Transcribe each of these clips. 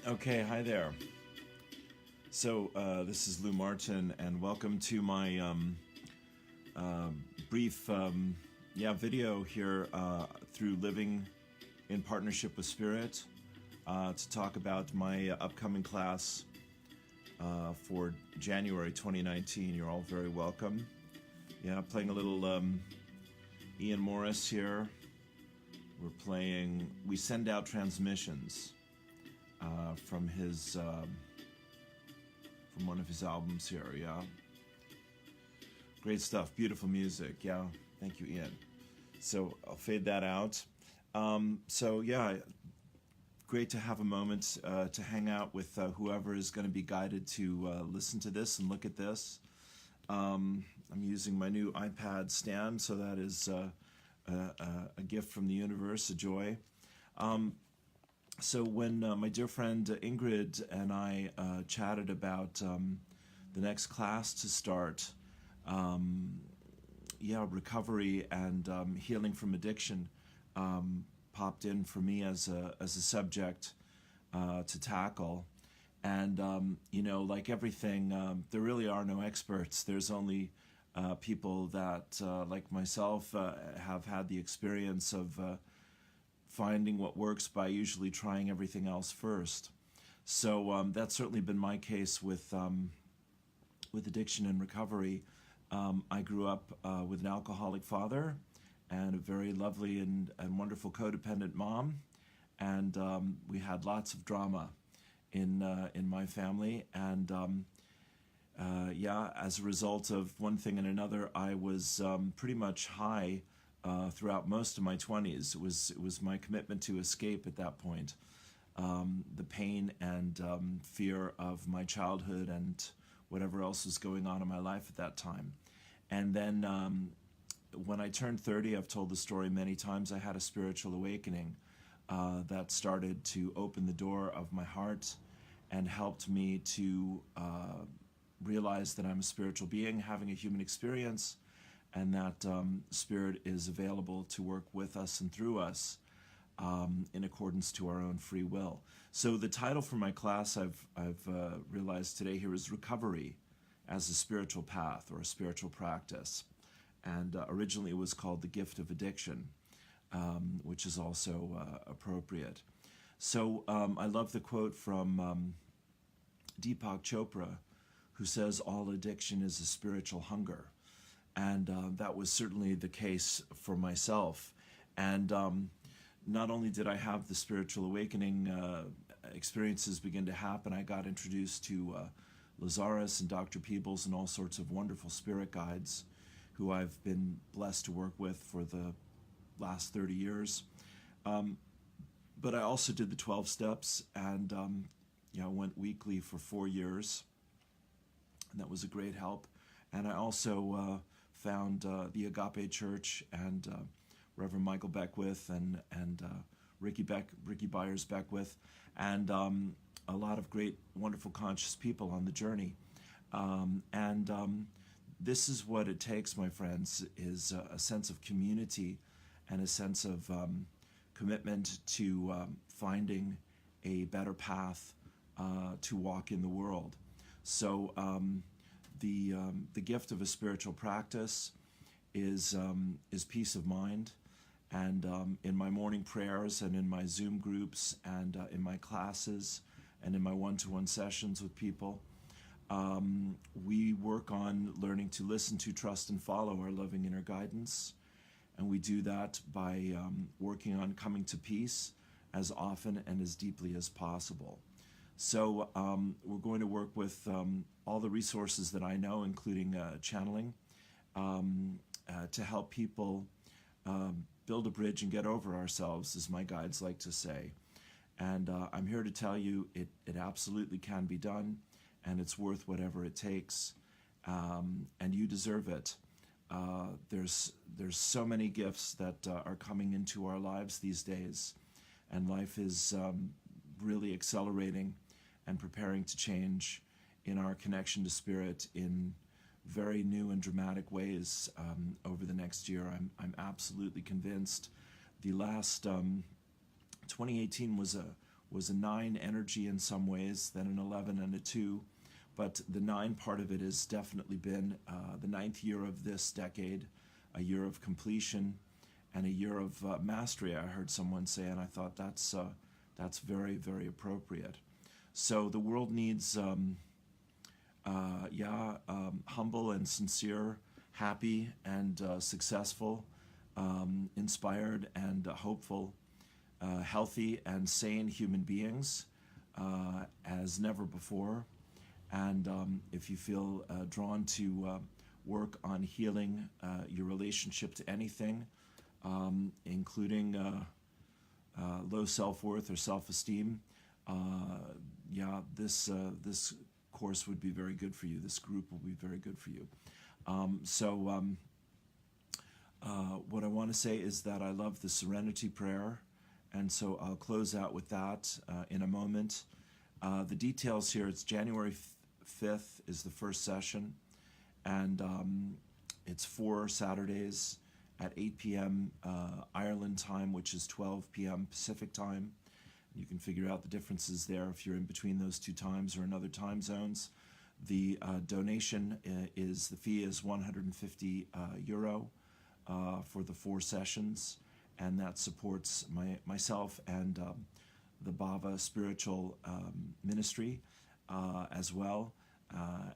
Okay, hi there. So this is Lou Martin, and welcome to my uh, brief video here through Living in Partnership with Spirit to talk about my upcoming class for January 2019. You're all very welcome. Yeah, playing a little Ian Morris here. We're playing We Send Out Transmissions from his from one of his albums here. Yeah, great stuff, beautiful music. Yeah, thank you, Ian. So I'll fade that out. So yeah, great to have a moment to hang out with whoever is going to be guided to listen to this and look at this. I'm using my new iPad stand, so that is a gift from the universe, a joy. So when my dear friend Ingrid and I chatted about the next class to start, recovery and healing from addiction popped in for me as a subject to tackle. And like everything, there really are no experts. There's only people that, like myself, have had the experience of finding what works by usually trying everything else first. So that's certainly been my case with addiction and recovery. I grew up with an alcoholic father and a very lovely and wonderful codependent mom, and we had lots of drama in my family. And as a result of one thing and another, I was pretty much high throughout most of my 20s. It was my commitment to escape at that point, the pain and fear of my childhood and whatever else was going on in my life at that time. And then when I turned 30, I've told the story many times, I had a spiritual awakening that started to open the door of my heart and helped me to realize that I'm a spiritual being having a human experience, and that Spirit is available to work with us and through us in accordance to our own free will. So the title for my class, I've realized today here, is Recovery as a Spiritual Path or a Spiritual Practice. And originally it was called The Gift of Addiction, which is also appropriate. So I love the quote from Deepak Chopra, who says, "All addiction is a spiritual hunger." And that was certainly the case for myself. And not only did I have the spiritual awakening experiences begin to happen, I got introduced to Lazarus and Dr. Peebles and all sorts of wonderful spirit guides who I've been blessed to work with for the last 30 years. But I also did the 12 steps, and went weekly for 4 years. And that was a great help. And I also found the Agape Church and Reverend Michael Beckwith and Ricky Byers Beckwith, and a lot of great, wonderful, conscious people on the journey. This is what it takes, my friends, is a sense of community and a sense of commitment to finding a better path to walk in the world. So the gift of a spiritual practice is peace of mind. And in my morning prayers and in my Zoom groups and in my classes and in my one-to-one sessions with people, we work on learning to listen to, trust, and follow our loving inner guidance. And we do that by working on coming to peace as often and as deeply as possible. So we're going to work with all the resources that I know, including channeling, to help people build a bridge and get over ourselves, as my guides like to say. And I'm here to tell you it absolutely can be done, and it's worth whatever it takes, and you deserve it. There's so many gifts that are coming into our lives these days, and life is really accelerating and preparing to change in our connection to Spirit in very new and dramatic ways over the next year. I'm absolutely convinced. The last 2018 was was a 9 energy in some ways, then an 11 and a 2. But the 9 part of it has definitely been the 9th year of this decade, a year of completion and a year of mastery, I heard someone say, and I thought that's very, very appropriate. So the world needs, humble and sincere, happy and successful, inspired and hopeful, healthy and sane human beings as never before. And if you feel drawn to work on healing your relationship to anything, including low self-worth or self-esteem, this course would be very good for you. This group will be very good for you. What I want to say is that I love the Serenity Prayer, and so I'll close out with that in a moment. The details here, it's January 5th is the first session, and it's 4 Saturdays at 8 p.m. Ireland time, which is 12 p.m. Pacific time. You can figure out the differences there if you're in between those two times or in other time zones. The donation the fee is 150 euro for the 4 sessions, and that supports myself and the Bhava spiritual ministry as well.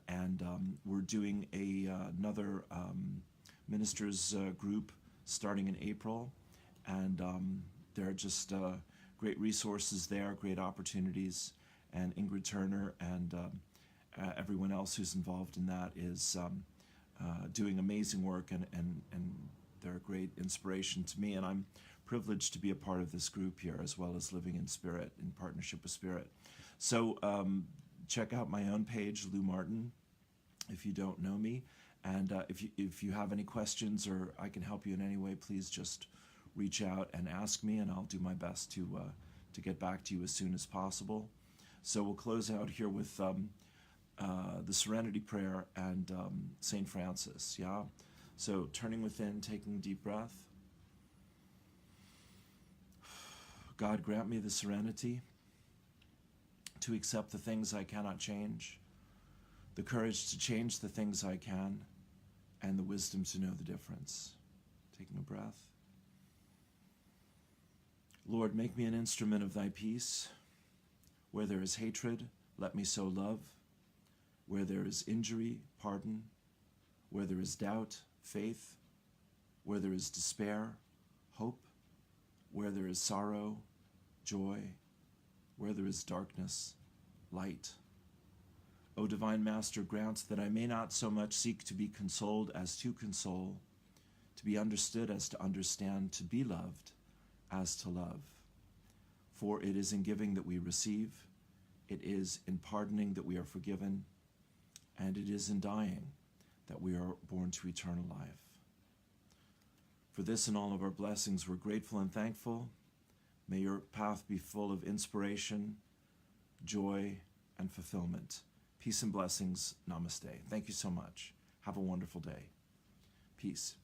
And we're doing another ministers group starting in April, and there are just great resources there, great opportunities, and Ingrid Turner and everyone else who's involved in that is doing amazing work, and they're a great inspiration to me, and I'm privileged to be a part of this group here, as well as living in spirit, in partnership with spirit. So check out my own page, Lou Martin, if you don't know me. And if you have any questions or I can help you in any way, please just reach out and ask me, and I'll do my best to get back to you as soon as possible. So we'll close out here with the Serenity Prayer and St. Francis, yeah? So turning within, taking a deep breath. God, grant me the serenity to accept the things I cannot change, the courage to change the things I can, and the wisdom to know the difference. Taking a breath. Lord, make me an instrument of thy peace. Where there is hatred, let me sow love. Where there is injury, pardon. Where there is doubt, faith. Where there is despair, hope. Where there is sorrow, joy. Where there is darkness, light. O Divine Master, grant that I may not so much seek to be consoled as to console, to be understood as to understand, to be loved as to love. For it is in giving that we receive, it is in pardoning that we are forgiven, and it is in dying that we are born to eternal life. For this and all of our blessings, we're grateful and thankful. May your path be full of inspiration, joy, and fulfillment. Peace and blessings. Namaste. Thank you so much. Have a wonderful day. Peace.